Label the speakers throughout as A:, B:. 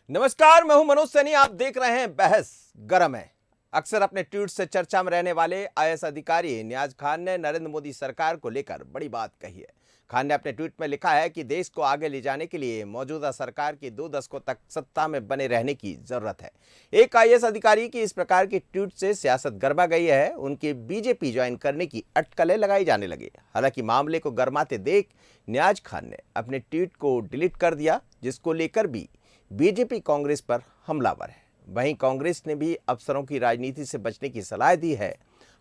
A: नमस्कार, मैं हूं मनोज सैनी। आप देख रहे हैं बहस गरम है। अक्सर अपने ट्वीट से चर्चा में रहने वाले आईएएस अधिकारी नियाज खान ने नरेंद्र मोदी सरकार को लेकर बड़ी बात कही है। खान ने अपने ट्वीट में लिखा है कि देश को आगे ले जाने के लिए मौजूदा सरकार की 2 दशकों तक सत्ता में बने रहने की जरूरत है। एक आईएएस अधिकारी की इस प्रकार की ट्वीट से सियासत गरमा गई है। उनकी बीजेपी ज्वाइन करने की अटकलें लगाई जाने लगी। हालांकि मामले को गरमाते देख नियाज खान ने अपने ट्वीट को डिलीट कर दिया, जिसको लेकर भी बीजेपी कांग्रेस पर हमलावर है। वहीं कांग्रेस ने भी अफसरों की राजनीति से बचने की सलाह दी है।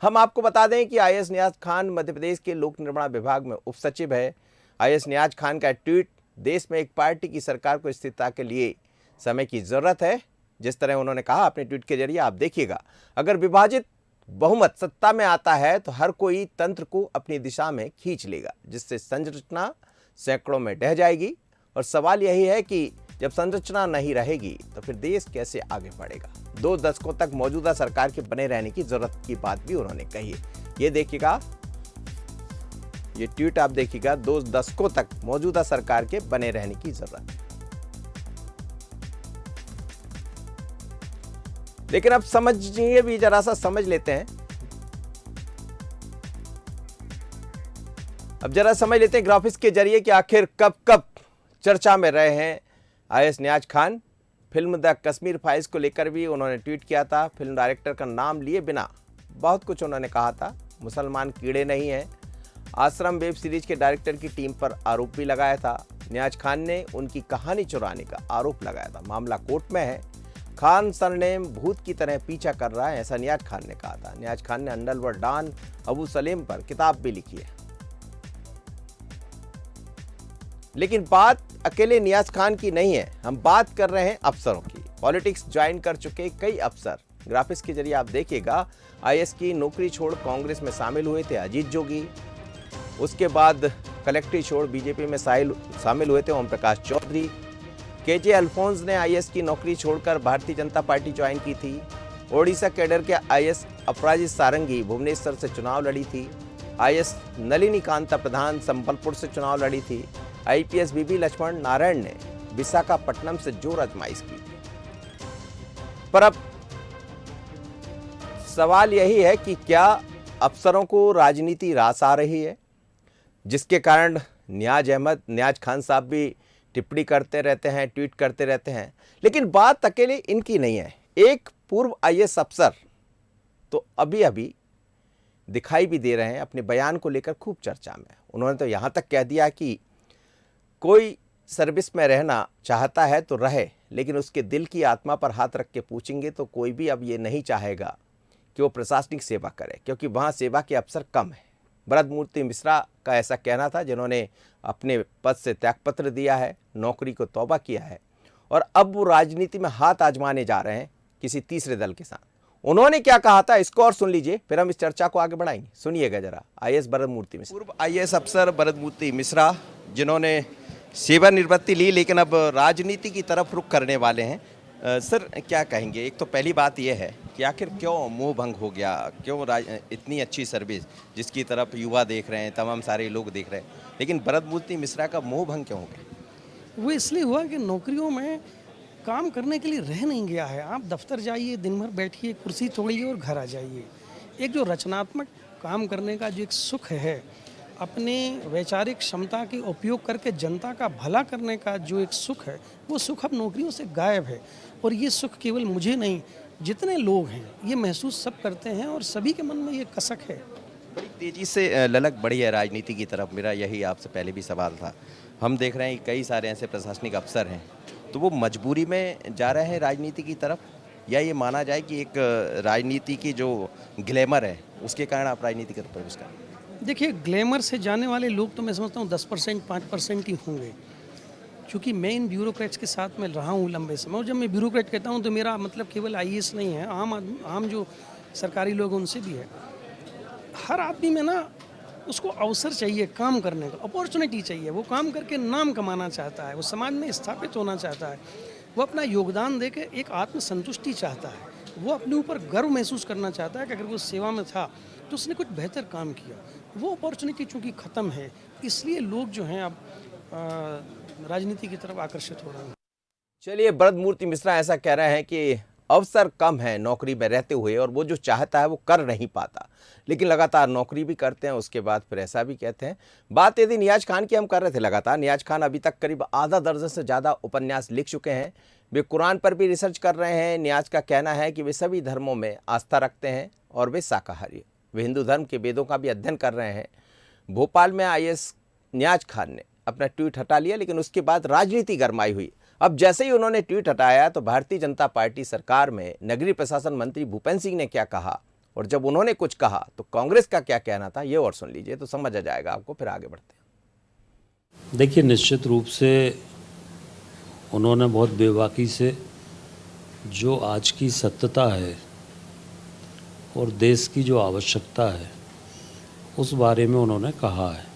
A: हम आपको बता दें कि आईएएस नियाज खान मध्य प्रदेश के लोक निर्माण विभाग में उप सचिव है। आईएएस नियाज खान का ट्वीट देश में एक पार्टी की सरकार को स्थिरता के लिए समय की जरूरत है। जिस तरह उन्होंने कहा अपने ट्वीट के जरिए, आप देखिएगा, अगर विभाजित बहुमत सत्ता में आता है तो हर कोई तंत्र को अपनी दिशा में खींच लेगा, जिससे संरचना सैकड़ों में ढह जाएगी। और सवाल यही है कि जब संरचना नहीं रहेगी तो फिर देश कैसे आगे बढ़ेगा। 2 दशकों तक मौजूदा सरकार के बने रहने की जरूरत की बात भी उन्होंने कही है। ये देखिएगा, ये ट्वीट आप देखिएगा, 2 दशकों तक मौजूदा सरकार के बने रहने की जरूरत है। लेकिन अब समझिए भी, जरा सा समझ लेते हैं। अब जरा समझ लेते हैं ग्राफिक्स के जरिए कि आखिर कब कब चर्चा में रहे हैं IAS Niyaz Khan. Film the Kashmir files को लेकर भी उन्होंने ट्वीट किया था। फिल्म डायरेक्टर का नाम लिए बिना बहुत कुछ उन्होंने कहा था। मुसलमान कीड़े नहीं हैं। आश्रम वेब सीरीज के डायरेक्टर की टीम पर आरोप भी लगाया था। नियाज खान ने उनकी कहानी चुराने का आरोप लगाया था। मामला कोर्ट में है। खान सरनेम भूत की तरह पीछा कर रहा है, ऐसा नियाज खान ने कहा था। नियाज खान ने अंडरवर्ल्ड डॉन अबू सलेम पर किताब भी लिखी है। लेकिन बात अकेले नियाज खान की नहीं है, हम बात कर रहे हैं अफसरों की। पॉलिटिक्स ज्वाइन कर चुके कई अफसर, ग्राफिक्स के जरिए आप देखिएगा, आईएएस की नौकरी छोड़ कांग्रेस में शामिल हुए थे अजीत जोगी। उसके बाद कलेक्टिव छोड़ बीजेपी में शामिल हुए थे ओम प्रकाश चौधरी। केजे अल्फोंस ने आईएएस की नौकरी छोड़कर भारतीय जनता पार्टी ज्वाइन की थी। ओडिशा कैडर के आईएएस अपराजित सारंगी भुवनेश्वर से चुनाव लड़ी थी। आईएएस नलिनी कांता प्रधान संबलपुर से चुनाव लड़ी थी। आईपीएस बीबी लक्ष्मण नारायण ने विशाखापट्टनम से जोर आजमाइश की थी। पर अब सवाल यही है कि क्या अफसरों को राजनीति रास आ रही है, जिसके कारण नियाज खान साहब भी टिप्पणी करते रहते हैं, ट्वीट करते रहते हैं। लेकिन बात अकेले इनकी नहीं है। एक पूर्व आईएएस अफसर तो अभी अभी दिखाई भी दे रहे हैं, अपने बयान को लेकर खूब चर्चा में। उन्होंने तो यहां तक कह दिया कि कोई सर्विस में रहना चाहता है तो रहे, लेकिन उसके दिल की आत्मा पर हाथ रख के पूछेंगे तो कोई भी अब ये नहीं चाहेगा कि वो प्रशासनिक सेवा करे, क्योंकि वहाँ सेवा के अवसर कम है। ब्रह्ममूर्ति मिश्रा का ऐसा कहना था, जिन्होंने अपने पद से त्यागपत्र दिया है, नौकरी को तौबा किया है और अब वो राजनीति में हाथ आजमाने जा रहे हैं किसी तीसरे दल के साथ। उन्होंने क्या कहा था, इसको और सुन लीजिए, फिर हम इस चर्चा को आगे बढ़ाएंगे। सुनिएगा जरा। आईएएस ब्रह्ममूर्ति मिश्रा, पूर्व आईएएस अफसर ब्रह्ममूर्ति मिश्रा, जिन्होंने सेवानिवृत्ति ली लेकिन अब राजनीति की तरफ रुख करने वाले हैं। सर, क्या कहेंगे? एक तो पहली बात यह है कि आखिर क्यों मोह भंग हो गया, क्यों इतनी अच्छी सर्विस जिसकी तरफ युवा देख रहे हैं, तमाम सारे लोग देख रहे हैं, लेकिन ब्रह्ममूर्ति मिश्रा का मोह भंग क्यों हो गया?
B: वो इसलिए हुआ कि नौकरियों में काम करने के लिए रह नहीं गया है। आप दफ्तर जाइए, दिन भर बैठिए, कुर्सी तोड़िए और घर आ जाइए। एक जो रचनात्मक काम करने का जो एक सुख है, अपने वैचारिक क्षमता के उपयोग करके जनता का भला करने का जो एक सुख है, वो सुख अब नौकरियों से गायब है। और ये सुख केवल मुझे नहीं, जितने लोग हैं ये महसूस सब करते हैं और सभी के मन में ये कसक है।
A: बड़ी तेजी से ललक बढ़ी है राजनीति की तरफ। मेरा यही आपसे पहले भी सवाल था। हम देख रहे हैं कई सारे ऐसे प्रशासनिक अफसर हैं, तो वो मजबूरी में जा रहे हैं राजनीति की तरफ, या ये माना जाए कि एक राजनीति की जो ग्लैमर है उसके कारण आप राजनीति की तरफ प्रवेश करें?
B: देखिए, ग्लैमर से जाने वाले लोग तो मैं समझता हूँ 10% 5% ही होंगे, क्योंकि मैं इन ब्यूरोक्रेट्स के साथ में रहा हूँ लंबे समय। और जब मैं ब्यूरोक्रेट कहता हूँ तो मेरा मतलब केवल आईएएस नहीं है, आम आदमी, आम जो सरकारी लोग हैं उनसे भी है। हर आदमी में ना उसको अवसर चाहिए काम करने का, अपॉर्चुनिटी चाहिए। वो काम करके नाम कमाना चाहता है, वो समाज में स्थापित होना चाहता है, वो अपना योगदान दे के एक आत्मसंतुष्टि चाहता है, वो अपने ऊपर गर्व महसूस करना चाहता है कि अगर वो सेवा में था तो उसने कुछ बेहतर काम किया। वो अपॉर्चुनिटी चूँकि ख़त्म है, इसलिए लोग जो हैं अब राजनीति की तरफ आकर्षित हो रहे हैं।
A: चलिए, ब्रजमूर्ति मिश्रा ऐसा कह रहे हैं कि अवसर कम है नौकरी में रहते हुए और वो जो चाहता है वो कर नहीं पाता, लेकिन लगातार नौकरी भी करते हैं। उसके बाद फिर ऐसा भी कहते हैं। बात यदि नियाज खान की हम कर रहे थे, लगातार नियाज खान अभी तक करीब आधा दर्जन से ज़्यादा उपन्यास लिख चुके हैं। वे कुरान पर भी रिसर्च कर रहे हैं। नियाज का कहना है कि वे सभी धर्मों में आस्था रखते हैं और वे शाकाहारी। वे हिंदू धर्म के वेदों का भी अध्ययन कर रहे हैं। भोपाल में आईएएस नियाज खान ने अपना ट्वीट हटा लिया, लेकिन उसके बाद राजनीति गरमाई हुई। अब जैसे ही उन्होंने ट्वीट हटाया तो भारतीय जनता पार्टी सरकार में नगरीय प्रशासन मंत्री भूपेंद्र सिंह ने क्या कहा, और जब उन्होंने कुछ कहा तो कांग्रेस का क्या कहना था, ये और सुन लीजिए तो समझ आ जाएगा आपको। फिर आगे बढ़ते हैं।
C: देखिए, निश्चित रूप से उन्होंने बहुत बेबाकी से जो आज की सत्यता है और देश की जो आवश्यकता है उस बारे में उन्होंने कहा है,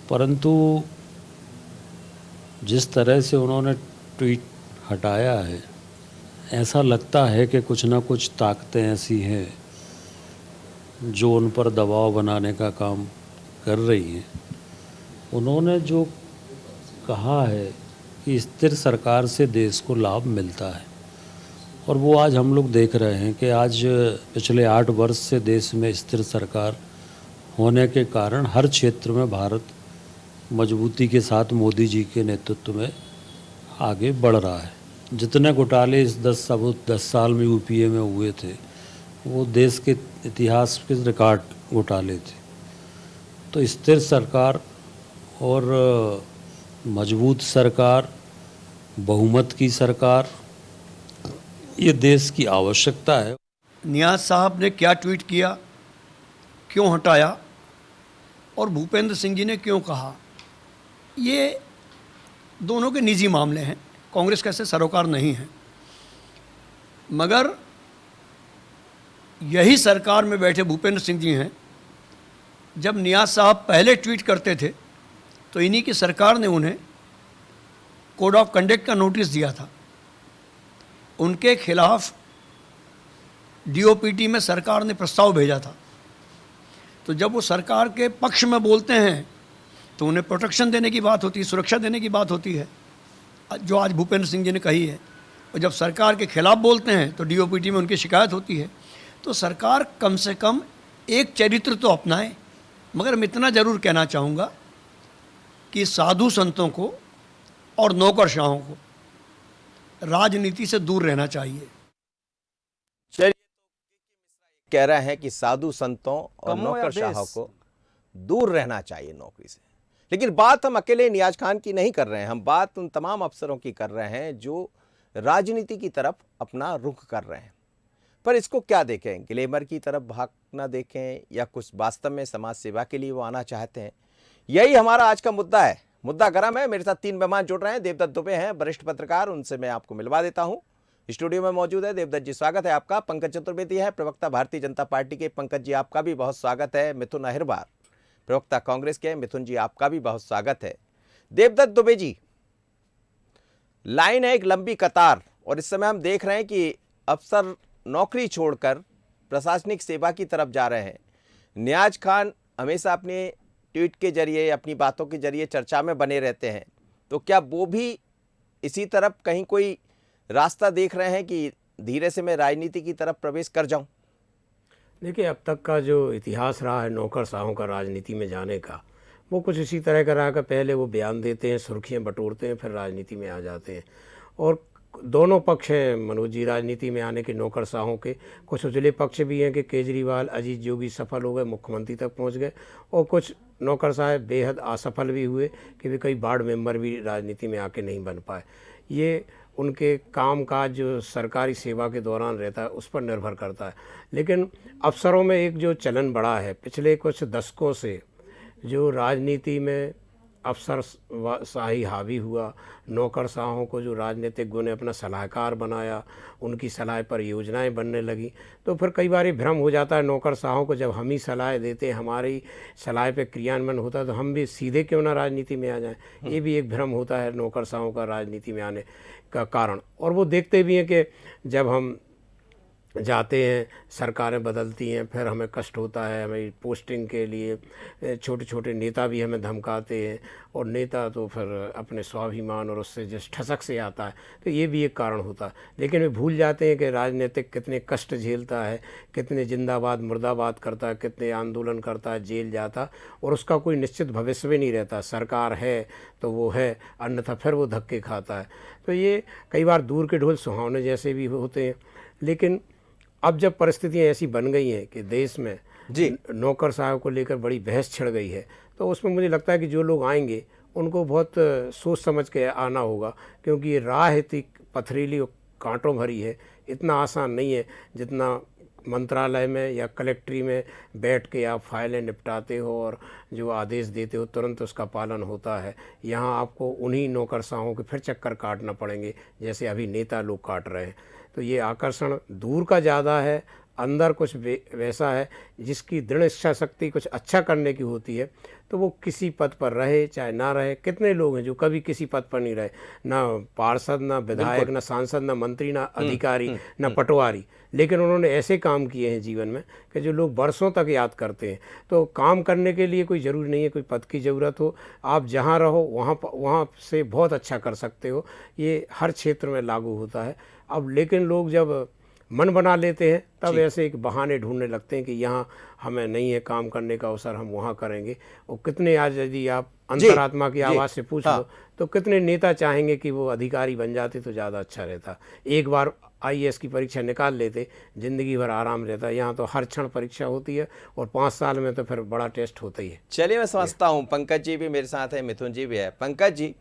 C: परंतु जिस तरह से उन्होंने ट्वीट हटाया है, ऐसा लगता है कि कुछ ना कुछ ताकतें ऐसी हैं जो उन पर दबाव बनाने का काम कर रही हैं। उन्होंने जो कहा है कि स्थिर सरकार से देश को लाभ मिलता है, और वो आज हम लोग देख रहे हैं कि आज पिछले 8 वर्ष से देश में स्थिर सरकार होने के कारण हर क्षेत्र में भारत मजबूती के साथ मोदी जी के नेतृत्व में आगे बढ़ रहा है। जितने घोटाले इस 10 साल में यूपीए में हुए थे वो देश के इतिहास के रिकॉर्ड घोटाले थे। तो स्थिर सरकार और मजबूत सरकार, बहुमत की सरकार, ये देश की आवश्यकता है।
D: नियाज साहब ने क्या ट्वीट किया, क्यों हटाया और भूपेंद्र सिंह जी ने क्यों कहा, ये दोनों के निजी मामले हैं। कांग्रेस कैसे सरोकार नहीं है, मगर यही सरकार में बैठे भूपेंद्र सिंह जी हैं। जब नियाज साहब पहले ट्वीट करते थे तो इन्हीं की सरकार ने उन्हें कोड ऑफ कंडक्ट का नोटिस दिया था। उनके खिलाफ डीओपीटी में सरकार ने प्रस्ताव भेजा था। तो जब वो सरकार के पक्ष में बोलते हैं तो उन्हें प्रोटेक्शन देने की बात होती है, सुरक्षा देने की बात होती है, जो आज भूपेंद्र सिंह जी ने कही है। और जब सरकार के खिलाफ बोलते हैं तो डीओपीटी में उनकी शिकायत होती है। तो सरकार कम से कम एक चरित्र तो अपनाए। मगर मैं इतना ज़रूर कहना चाहूँगा कि साधु संतों को और नौकरशाहों को राजनीति से दूर रहना चाहिए।
A: चलिए, तो कह रहे हैं कि साधु संतों और नौकरशाहों को दूर रहना चाहिए नौकरी से। लेकिन बात हम अकेले नियाज खान की नहीं कर रहे हैं, हम बात उन तमाम अफसरों की कर रहे हैं जो राजनीति की तरफ अपना रुख कर रहे हैं। पर इसको क्या देखें, ग्लैमर की तरफ भागना देखें या कुछ वास्तव में समाज सेवा के लिए वो आना चाहते हैं? यही हमारा आज का मुद्दा है। मुद्दा गर्म है। मेरे साथ 3 मेहमान जुड़ रहे हैं। देवदत्त दुबे हैं वरिष्ठ पत्रकार, उनसे मैं आपको मिलवा देता हूं। स्टूडियो में मौजूद है देवदत्त जी, स्वागत है आपका। पंकज चतुर्वेदी है प्रवक्ता भारतीय जनता पार्टी के, पंकज जी आपका भी बहुत स्वागत है। मिथुन अहिरवार प्रवक्ता कांग्रेस के, मिथुन जी आपका भी बहुत स्वागत है। देवदत्त दुबे जी, लाइन है एक लंबी कतार, और इस समय हम देख रहे हैं कि अफसर नौकरी छोड़कर प्रशासनिक सेवा की तरफ जा रहे हैं। नियाज खान हमेशा अपने ट्वीट के जरिए, अपनी बातों के जरिए चर्चा में बने रहते हैं, तो क्या वो भी इसी तरफ कहीं कोई रास्ता देख रहे हैं कि धीरे से मैं राजनीति की तरफ प्रवेश कर जाऊं?
E: देखिए, अब तक का जो इतिहास रहा है नौकरशाहों का राजनीति में जाने का, वो कुछ इसी तरह का रहा कि पहले वो बयान देते हैं, सुर्खियां बटोरते हैं, फिर राजनीति में आ जाते हैं। और दोनों पक्ष हैं मनोज जी राजनीति में आने के, नौकरशाहों के। कुछ उजले पक्ष भी हैं कि केजरीवाल, अजीत जोगी सफल हो गए, मुख्यमंत्री तक पहुंच गए, और कुछ नौकरशाह बेहद असफल भी हुए कि वे कई वार्ड मेंबर भी राजनीति में आके नहीं बन पाए। ये उनके काम काज जो सरकारी सेवा के दौरान रहता है उस पर निर्भर करता है। लेकिन अफसरों में एक जो चलन बढ़ा है पिछले कुछ दशकों से, जो राजनीति में अफसर शाही हावी हुआ, नौकरशाहों को जो राजनीतिक गुण ने अपना सलाहकार बनाया, उनकी सलाह पर योजनाएं बनने लगी, तो फिर कई बार भ्रम हो जाता है नौकरशाहों को, जब हम ही सलाह देते, हमारी सलाह पे क्रियान्वयन होता है तो हम भी सीधे क्यों ना राजनीति में आ जाएं। ये भी एक भ्रम होता है नौकरशाहों का राजनीति में आने का कारण। और वो देखते भी हैं कि जब हम जाते हैं, सरकारें बदलती हैं, फिर हमें कष्ट होता है, हमें पोस्टिंग के लिए छोटे छोटे नेता भी हमें धमकाते हैं, और नेता तो फिर अपने स्वाभिमान और उससे जिस ठसक से आता है, तो ये भी एक कारण होता है। लेकिन वे भूल जाते हैं कि राजनीतिक कितने कष्ट झेलता है, कितने जिंदाबाद मुर्दाबाद करता है, कितने आंदोलन करता है, जेल जाता, और उसका कोई निश्चित भविष्य भी नहीं रहता। सरकार है तो वो है, अन्यथा फिर वो धक्के खाता है। तो ये कई बार दूर के ढोल सुहावने जैसे भी होते हैं। लेकिन अब जब परिस्थितियां ऐसी बन गई हैं कि देश में
A: जी
E: नौकरशाहों को लेकर बड़ी बहस छिड़ गई है, तो उसमें मुझे लगता है कि जो लोग आएंगे उनको बहुत सोच समझ के आना होगा, क्योंकि ये राह इतनी पथरीली और कांटों भरी है, इतना आसान नहीं है जितना मंत्रालय में या कलेक्ट्री में बैठ के आप फाइलें निपटाते हो और जो आदेश देते हो तुरंत उसका पालन होता है। यहाँ आपको उन्हीं नौकरशाहों के फिर चक्कर काटना पड़ेंगे जैसे अभी नेता लोग काट रहे हैं। तो ये आकर्षण दूर का ज़्यादा है, अंदर कुछ वैसा है जिसकी दृढ़ इच्छा शक्ति कुछ अच्छा करने की होती है, तो वो किसी पद पर रहे चाहे ना रहे। कितने लोग हैं जो कभी किसी पद पर नहीं रहे, ना पार्षद, ना विधायक, ना सांसद, ना मंत्री, ना अधिकारी, ना पटवारी, लेकिन उन्होंने ऐसे काम किए हैं जीवन में कि जो लोग बरसों तक याद करते हैं। तो काम करने के लिए कोई ज़रूरी नहीं है कोई पद की ज़रूरत हो, आप जहाँ रहो वहाँ से बहुत अच्छा कर सकते हो। ये हर क्षेत्र में लागू होता है। अब लेकिन लोग जब मन बना लेते हैं तब ऐसे एक बहाने ढूंढने लगते हैं कि यहाँ हमें नहीं है काम करने का अवसर, हम वहाँ करेंगे। और कितने आज यदि आप अंतरात्मा की आवाज़ से पूछ लो तो कितने नेता चाहेंगे कि वो अधिकारी बन जाते तो ज़्यादा अच्छा रहता। एक बार आईएएस की परीक्षा निकाल लेते, ज़िंदगी भर आराम रहता। यहाँ तो हर क्षण परीक्षा होती है और 5 साल में तो फिर बड़ा टेस्ट होता ही है।
A: चलिए, मैं समझता हूँ। पंकज जी भी मेरे साथ है, मिथुन जी भी है। पंकज जी,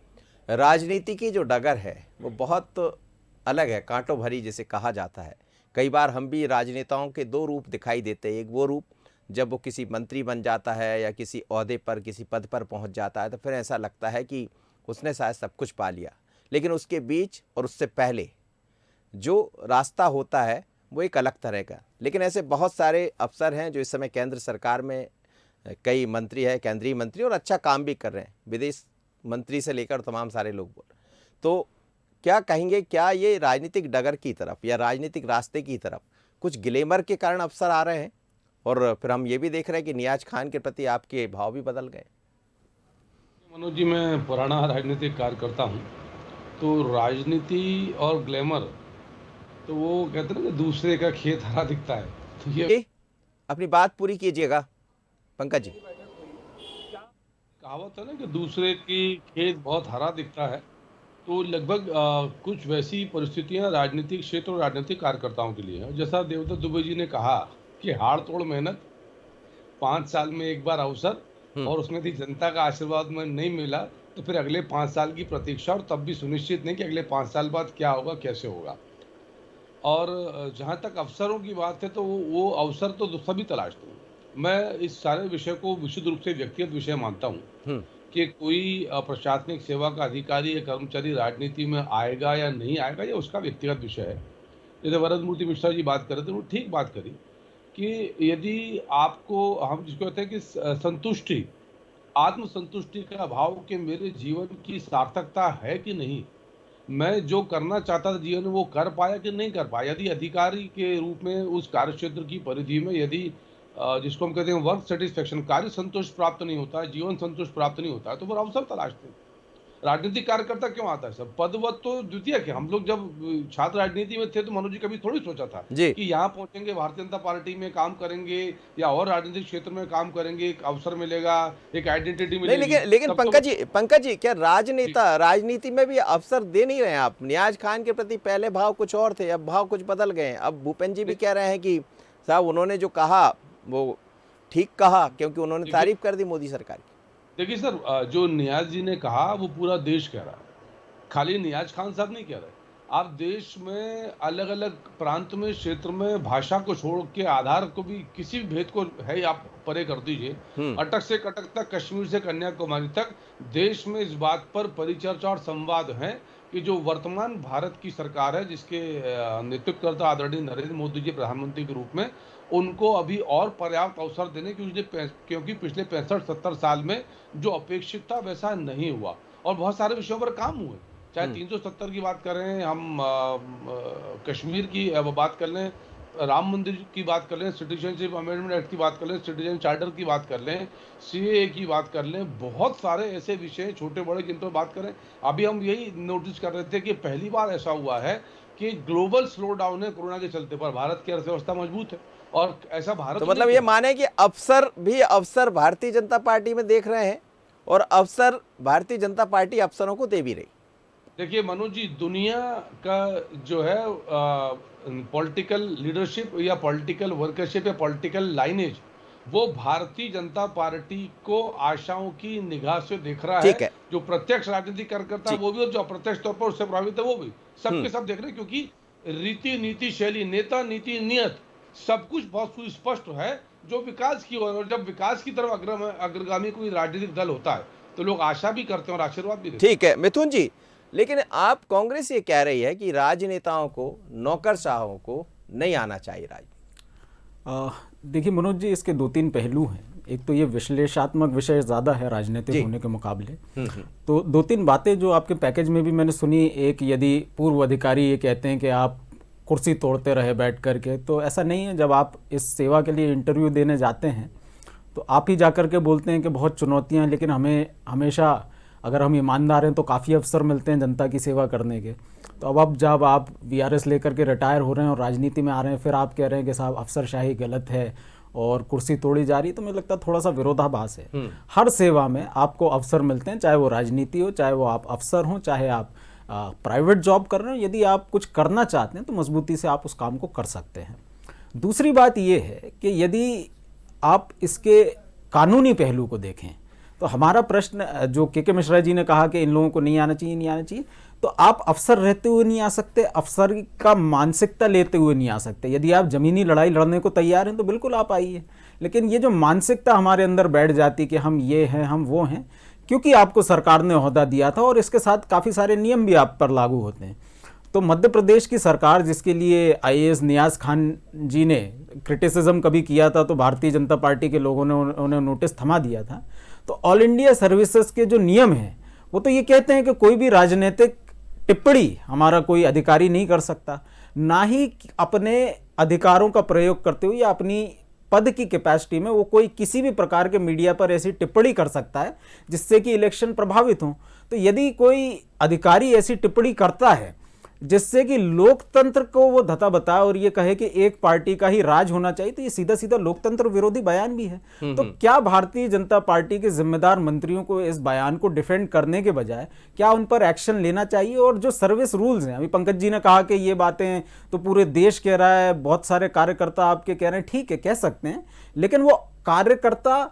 A: राजनीति की जो डगर है वो बहुत अलग है, कांटों भरी जिसे कहा जाता है। कई बार हम भी राजनेताओं के 2 रूप दिखाई देते हैं। एक वो रूप जब वो किसी मंत्री बन जाता है या किसी ओहदे पर, किसी पद पर पहुंच जाता है, तो फिर ऐसा लगता है कि उसने शायद सब कुछ पा लिया। लेकिन उसके बीच और उससे पहले जो रास्ता होता है वो एक अलग तरह का। लेकिन ऐसे बहुत सारे अफसर हैं जो इस समय केंद्र सरकार में कई मंत्री है, केंद्रीय मंत्री, और अच्छा काम भी कर रहे हैं, विदेश मंत्री से लेकर तमाम सारे लोग बोल। तो क्या कहेंगे, क्या ये राजनीतिक डगर की तरफ या राजनीतिक रास्ते की तरफ कुछ ग्लैमर के कारण अवसर आ रहे हैं? और फिर हम ये भी देख रहे हैं कि नियाज खान के प्रति आपके भाव भी बदल गए।
F: मनोज जी, मैं पुराना राजनीतिक कार्यकर्ता हूँ, तो राजनीति और ग्लैमर तो वो कहते हैं ना कि दूसरे का खेत हरा दिखता है। तो ये
A: अपनी बात पूरी कीजिएगा पंकज जी।
F: कहावत है ना कि दूसरे की खेत बहुत हरा दिखता है, तो लगभग कुछ वैसी परिस्थितियां राजनीतिक क्षेत्र और राजनीतिक कार्यकर्ताओं के लिए हैं। जैसा देवदत्त दुबे जी ने कहा कि हाड़ तोड़ मेहनत, 5 साल में एक बार अवसर, और उसमें भी जनता का आशीर्वाद में नहीं मिला तो फिर अगले 5 साल की प्रतीक्षा, और तब भी सुनिश्चित नहीं कि अगले 5 साल बाद क्या होगा, कैसे होगा। और जहाँ तक अवसरों की बात है तो वो अवसर तो सभी तलाशते हैं। मैं इस सारे विषय को विशुद्ध रूप से व्यक्तिगत विषय मानता हूँ कि कोई प्रशासनिक सेवा का अधिकारी या कर्मचारी राजनीति में आएगा या नहीं आएगा, ये उसका व्यक्तिगत विषय है। जैसे वरद मूर्ति मिश्रा जी बात कर रहे थे, वो ठीक बात करी कि यदि आपको, हम जिसको कहते हैं कि संतुष्टि, आत्मसंतुष्टि का भाव कि मेरे जीवन की सार्थकता है कि नहीं, मैं जो करना चाहता था जीवन में वो कर पाया कि नहीं कर पाया। यदि अधिकारी के रूप में उस कार्य क्षेत्र की परिधि में यदि जिसको हम कहते हैं वर्क सेटिस्फेक्शन, कार्य संतोष प्राप्त नहीं होता है, जीवन संतोष प्राप्त नहीं होता है, तो वो अवसर तलाशते हैं। राजनीतिक कार्यकर्ता क्यों आता है सब? पदवत तो द्वितीय है। हम लोग जब छात्र राजनीति में थे तो मनोज जी कभी थोड़ी सोचा था कि यहाँ पहुंचेंगे, भारतीय जनता पार्टी में काम करेंगे या और राजनीतिक क्षेत्र में काम करेंगे, एक अवसर मिलेगा, एक आइडेंटिटी मिलेगी।
A: लेकिन पंकज जी, क्या राजनीति में भी अवसर दे नहीं रहे हैं आप? नियाज खान के प्रति पहले भाव कुछ और थे, अब भाव कुछ बदल गए। अब भूपेंद्र जी भी कह रहे हैं कि साहब उन्होंने जो कहा वो ठीक कहा, क्योंकि उन्होंने तारीफ कर दी मोदी सरकार की।
F: देखिए सर, जो नियाज जी ने कहा वो पूरा देश कह रहा है, खाली नियाज खान साहब नहीं कह रहे। आप देश में अलग अलग प्रांत में, क्षेत्र में, भाषा को छोड़ के आधार को भी, किसी भी भेद को है आप परे कर दीजिए, अटक से कटक तक, कश्मीर से कन्याकुमारी तक, देश में इस बात पर परिचर्चा और संवाद है कि जो वर्तमान भारत की सरकार है, जिसके नेतृत्व करता आदरणीय नरेंद्र मोदी जी प्रधानमंत्री के रूप में, उनको अभी और पर्याप्त अवसर देने क्योंकि पिछले 65-70 साल में जो अपेक्षित था वैसा नहीं हुआ, और बहुत सारे विषयों पर काम हुए। चाहे 370 की बात करें, हम कश्मीर की बात कर लें, राम मंदिर की बात कर लें, सिटीजनशिप अमेंडमेंट एक्ट की बात कर लें, सिटीजन चार्टर की बात कर लें, सीएए की बात कर लें, बहुत सारे ऐसे विषय हैं छोटे बड़े जिन पर बात करें। अभी हम यही नोटिस कर रहे थे कि पहली बार ऐसा हुआ है कि ग्लोबल स्लो डाउन है कोरोना के चलते, पर भारत की अर्थव्यवस्था मजबूत है और ऐसा भारत
A: तो
F: में
A: मतलब
F: नहीं
A: ये
F: किया।
A: माने कि अफसर भारतीय जनता पार्टी में देख रहे हैं और अफसर भारतीय जनता पार्टी अफसरों को दे भी रही।
F: देखिए मनोज जी, दुनिया का जो है पॉलिटिकल लीडरशिप या पॉलिटिकल वर्करशिप या पॉलिटिकल लाइनेज, वो भारतीय जनता पार्टी को आशाओं की निगाह से देख रहा
A: ठीक है।
F: जो प्रत्यक्ष राजनीतिक कार्यकर्ता है
A: जी।
F: वो भी और जो अप्रत्यक्ष तौर पर उससे प्रभावित है वो भी, सबके सब देख रहे हैं, क्योंकि रीति नीति शैली नेता नीति नियत सब कुछ बहुत सुस्पष्ट है जो विकास की ओर, और जब विकास की तरफ अग्रगामी कोई राजनीतिक दल होता है तो लोग आशा भी करते हैं और आशीर्वाद भी देते हैं।
A: ठीक है मिथुन जी, लेकिन आप कांग्रेस ये कह रही है कि राजनेताओं को, नौकरशाहों को नहीं आना चाहिए राजनीति।
G: देखिए मनोज जी, इसके 2-3 पहलू हैं। एक तो ये विश्लेषणात्मक विषय ज़्यादा है राजनीतिक होने के मुकाबले। तो 2-3 बातें जो आपके पैकेज में भी मैंने सुनी। एक, यदि पूर्व अधिकारी ये कहते हैं कि आप कुर्सी तोड़ते रहे बैठ करके, तो ऐसा नहीं है। जब आप इस सेवा के लिए इंटरव्यू देने जाते हैं तो आप ही जा कर के बोलते हैं कि बहुत चुनौतियाँ हैं, लेकिन हमें हमेशा, अगर हम ईमानदार हैं तो काफ़ी अवसर मिलते हैं जनता की सेवा करने के। तो अब जब आप वीआरएस लेकर के रिटायर हो रहे हैं और राजनीति में आ रहे हैं, फिर आप कह रहे हैं कि साहब अफसरशाही गलत है और कुर्सी तोड़ी जा रही है, तो मुझे लगता है थोड़ा सा विरोधाभास है। हर सेवा में आपको अवसर मिलते हैं, चाहे वो राजनीति हो, चाहे वो आप अफसर हों, चाहे आप प्राइवेट जॉब कर रहे हो। यदि आप कुछ करना चाहते हैं तो मजबूती से आप उस काम को कर सकते हैं। दूसरी बात ये है कि यदि आप इसके कानूनी पहलू को देखें तो हमारा प्रश्न, जो के मिश्रा जी ने कहा कि इन लोगों को नहीं आना चाहिए, तो आप अफसर रहते हुए नहीं आ सकते, अफसर का मानसिकता लेते हुए नहीं आ सकते। यदि आप ज़मीनी लड़ाई लड़ने को तैयार हैं तो बिल्कुल आप आइए, लेकिन ये जो मानसिकता हमारे अंदर बैठ जाती कि हम ये हैं, हम वो हैं, क्योंकि आपको सरकार ने ओहदा दिया था और इसके साथ काफ़ी सारे नियम भी आप पर लागू होते हैं। तो मध्य प्रदेश की सरकार, जिसके लिए आईएएस नियाज खान जी ने क्रिटिसिज्म कभी किया था, तो भारतीय जनता पार्टी के लोगों ने उन्हें नोटिस थमा दिया था। तो ऑल इंडिया सर्विसेज के जो नियम हैं वो तो ये कहते हैं कि कोई भी राजनीतिक टिप्पणी हमारा कोई अधिकारी नहीं कर सकता, ना ही अपने अधिकारों का प्रयोग करते हुए या अपनी पद की कैपेसिटी में वो कोई किसी भी प्रकार के मीडिया पर ऐसी टिप्पणी कर सकता है जिससे कि इलेक्शन प्रभावित हो। तो यदि कोई अधिकारी ऐसी टिप्पणी करता है जिससे कि लोकतंत्र को वो धता बताए और ये कहे कि एक पार्टी का ही राज होना चाहिए, तो ये सीधा सीधा लोकतंत्र विरोधी बयान भी है। तो क्या भारतीय जनता पार्टी के जिम्मेदार मंत्रियों को इस बयान को डिफेंड करने के बजाय क्या उन पर एक्शन लेना चाहिए? और जो सर्विस रूल्स हैं, अभी पंकज जी ने कहा कि ये बातें तो पूरे देश कह रहा है, बहुत सारे कार्यकर्ता आपके कह रहे हैं, ठीक है कह सकते हैं, लेकिन वो कार्यकर्ता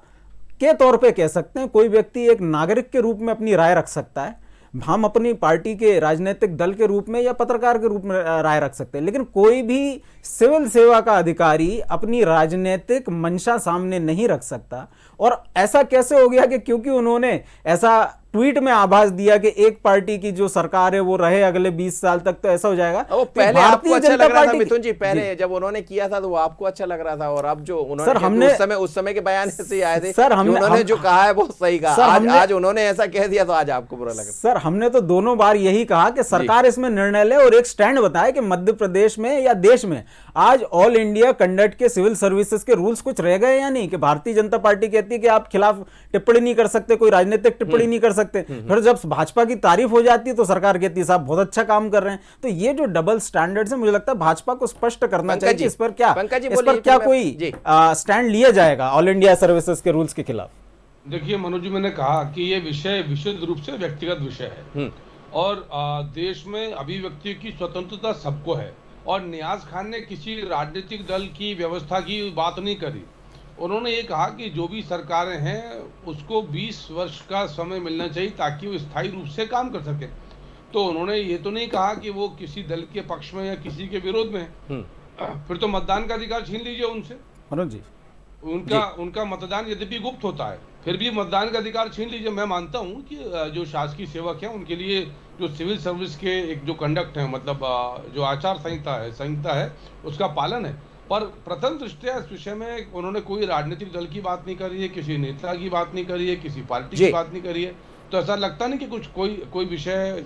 G: के तौर पे कह सकते हैं। कोई व्यक्ति एक नागरिक के रूप में अपनी राय रख सकता है, हम अपनी पार्टी के राजनीतिक दल के रूप में या पत्रकार के रूप में राय रख सकते हैं, लेकिन कोई भी सिविल सेवा का अधिकारी अपनी राजनीतिक मंशा सामने नहीं रख सकता। और ऐसा कैसे हो गया कि क्योंकि उन्होंने ऐसा ट्वीट में आभास दिया कि एक पार्टी की जो सरकार है वो रहे अगले 20 साल तक, तो ऐसा हो जाएगा।
A: वो पहले आपको अच्छा लग रहा था मिथुन जी, पहले जब उन्होंने किया था तो वो आपको अच्छा लग रहा था, और अब जो उन्होंने उस समय के बयान से आए थे, सर उन्होंने जो कहा है वो सही कहा, आज उन्होंने ऐसा कह दिया तो आज आपको बुरा लगा।
G: सर हमने तो दोनों बार यही कहा कि सरकार इसमें निर्णय ले और एक स्टैंड बताए कि मध्य प्रदेश में या देश में आज ऑल इंडिया कंडक्ट के सिविल सर्विसेज के रूल्स कुछ रह गए या नहीं। कि भारतीय जनता पार्टी कहती है कि आप खिलाफ टिप्पणी नहीं कर सकते, कोई राजनीतिक टिप्पणी नहीं कर सकते, फिर जब भाजपा की तारीफ हो जाती है तो सरकार कहती है साहब बहुत अच्छा काम कर रहे हैं। तो ये जो डबल स्टैंडर्ड्स है, मुझे लगता है भाजपा को स्पष्ट करना चाहिए कि इस पर क्या कोई स्टैंड लिया जाएगा ऑल इंडिया सर्विसेज के रूल्स के खिलाफ।
F: देखिए मनोज जी, मैंने कहा कि ये विषय विशुद्ध रूप से व्यक्तिगत विषय है और देश में अभिव्यक्ति की स्वतंत्रता सबको है, और नियाज खान ने किसी राजनीतिक दल की व्यवस्था की बात नहीं करी। उन्होंने ये कहा कि जो भी सरकारें हैं उसको 20 वर्ष का समय मिलना चाहिए ताकि वो स्थायी रूप से काम कर सके। तो उन्होंने ये तो नहीं कहा कि वो किसी दल के पक्ष में या किसी के विरोध में है। फिर तो मतदान का अधिकार छीन लीजिए उनसे।
G: मनोज जी,
F: उनका मतदान यद्यपि गुप्त होता है, फिर भी मतदान का अधिकार छीन लीजिए। मैं मानता हूँ कि जो शासकीय सेवक हैं उनके लिए जो सिविल सर्विस के एक जो कंडक्ट है, मतलब जो आचार संहिता है उसका पालन है। पर प्रथम दृष्टया इस विषय में उन्होंने कोई राजनीतिक दल की बात नहीं करी है, किसी नेता की बात नहीं करी है, किसी पार्टी की बात नहीं करी है। तो ऐसा लगता नहीं कि कुछ कोई विषय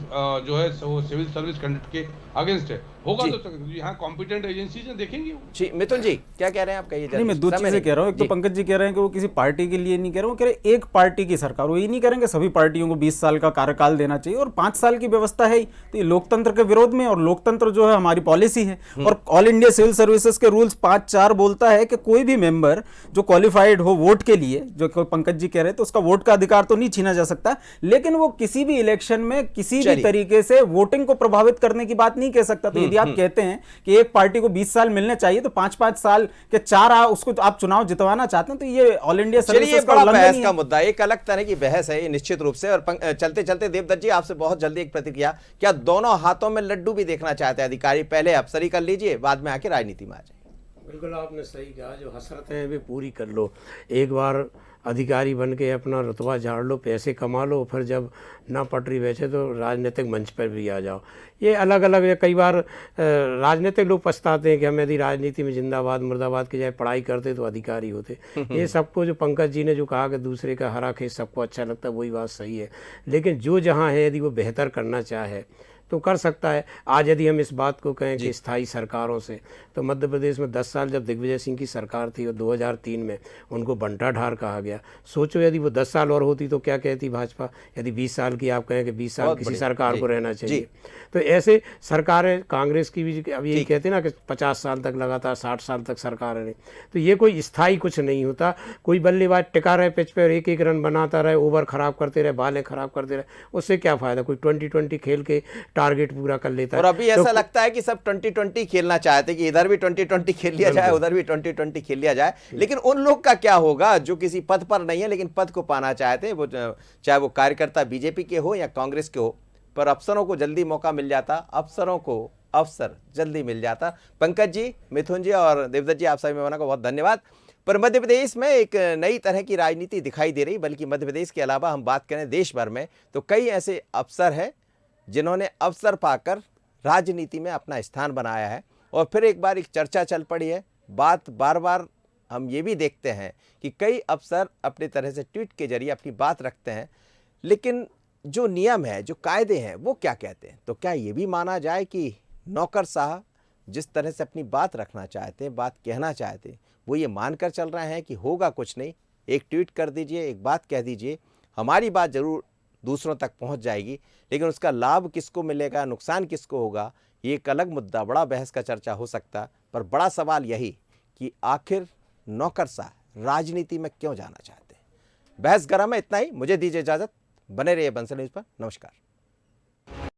F: जो है वो सिविल सर्विस कंडक्ट के अगेंस्ट है, होगा
A: जी।
F: तो यहाँ कॉम्पिटेंट एजेंसीज देखेंगी वो।
A: जी मिथुन जी क्या कह रहे हैं आप, कहिए
G: नहीं, मैं दो
A: समय
G: चीजें
A: नहीं।
G: कह रहा हूँ। एक तो
A: जी।
G: पंकज जी कह रहे हैं कि वो किसी पार्टी के लिए नहीं कह रहे, वो कह रहे एक पार्टी की सरकार, वो ये नहीं करेंगे सभी पार्टियों को 20 साल का कार्यकाल देना चाहिए और 5 साल की व्यवस्था है ही। तो ये लोकतंत्र के विरोध में, और लोकतंत्र जो है हमारी पॉलिसी है। और ऑल इंडिया सिविल सर्विसेज के रूल्स 5(4) बोलता है कि कोई भी मेंबर जो क्वालिफाइड हो वोट के लिए, जो पंकज जी कह रहे हैं, तो उसका वोट का अधिकार तो नहीं छीना जा सकता, लेकिन वो किसी भी इलेक्शन में किसी भी तरीके से वोटिंग को प्रभावित करने की बात नहीं कह सकता। तो यदि आप कहते हैं कि एक पार्टी को 20 साल मिलने चाहिए तो 5-5 साल के 4 उसको आप चुनाव जितवाना चाहते हैं, तो ये ऑल इंडिया सर्विसेज का
A: बड़ा
G: उल्लंघन
A: बहस
G: ही
A: का
G: है।
A: मुद्दा, एक अलग तरह की बहस है ये निश्चित रूप से। और चलते चलते देवदत्त जी आपसे बहुत जल्दी एक प्रतिक्रिया, क्या दोनों हाथों में लड्डू भी देखना चाहते हैं अधिकारी? पहले अफसरी कर लीजिए, बाद में आके राजनीति में आ जाए।
E: बिल्कुल आपने सही कहा, जो हसरतें हैं वे पूरी कर लो। एक बार अधिकारी बन के अपना रुतबा झाड़ लो, पैसे कमा लो, फिर जब ना पटरी बेचे तो राजनीतिक मंच पर भी आ जाओ। ये अलग अलग है। कई बार राजनीतिक लोग पछताते हैं कि हम यदि राजनीति में जिंदाबाद मुर्दाबाद की जाए पढ़ाई करते तो अधिकारी होते। ये सबको, जो पंकज जी ने जो कहा कि दूसरे का हरा खेत सबको अच्छा लगता है, वही बात सही है। लेकिन जो जहाँ है यदि वो बेहतर करना चाहे तो कर सकता है। आज यदि हम इस बात को कहें कि स्थायी सरकारों से, तो मध्य प्रदेश में 10 साल जब दिग्विजय सिंह की सरकार थी और 2003 में उनको बंटा ढार कहा गया। सोचो यदि वो 10 साल और होती तो क्या कहती भाजपा? यदि 20 साल की आप कहें कि 20 साल किसी सरकार को रहना चाहिए, तो ऐसे सरकारें कांग्रेस की भी अब यही कहते हैं ना कि 50 साल तक लगातार 60 साल तक सरकार रही। तो ये कोई स्थायी कुछ नहीं होता। कोई बल्लेबाज टिका रहे पिच पर, एक एक रन बनाता रहे, ओवर खराब करते रहे, बालें खराब करते रहे, उससे क्या फायदा? कोई 20-20 खेल के टारगेट पूरा कर लेता है।
A: और अभी ऐसा लगता है कि सब 20-20 खेलना चाहते कि इधर भी 20-20 खेल लिया जाए, उधर भी 20-20 खेल लिया जाए। लेकिन उन लोग का क्या होगा जो किसी पद पर नहीं है लेकिन पद को पाना चाहते हैं, वो चाहे वो कार्यकर्ता बीजेपी के हो या कांग्रेस के हो, पर अफसरों को जल्दी मौका मिल जाता, अफसरों को अवसर जल्दी मिल जाता। पंकज जी, मिथुन जी और देवदत्त जी, आप सभी मेहमानों को बहुत धन्यवाद। पर मध्य प्रदेश में एक नई तरह की राजनीति दिखाई दे रही, बल्कि मध्य प्रदेश के अलावा हम बात करें देश भर में तो कई ऐसे अफसर हैं जिन्होंने अवसर पाकर राजनीति में अपना स्थान बनाया है। और फिर एक बार एक चर्चा चल पड़ी है, बात बार बार हम ये भी देखते हैं कि कई अफसर अपने तरह से ट्वीट के जरिए अपनी बात रखते हैं, लेकिन जो नियम है, जो कायदे हैं, वो क्या कहते हैं? तो क्या ये भी माना जाए कि नौकरशाह जिस तरह से अपनी बात रखना चाहते हैं, बात कहना चाहते हैं, वो ये मानकर चल रहे हैं कि होगा कुछ नहीं, एक ट्वीट कर दीजिए, एक बात कह दीजिए, हमारी बात जरूर दूसरों तक पहुंच जाएगी, लेकिन उसका लाभ किसको मिलेगा, नुकसान किसको होगा, ये एक अलग मुद्दा, बड़ा बहस का चर्चा हो सकता। पर बड़ा सवाल यही कि आखिर नौकरशाह राजनीति में क्यों जाना चाहते हैं? बहस गर्म है। इतना ही, मुझे दीजिए इजाजत, बने रहिए बंसल न्यूज़ पर। नमस्कार।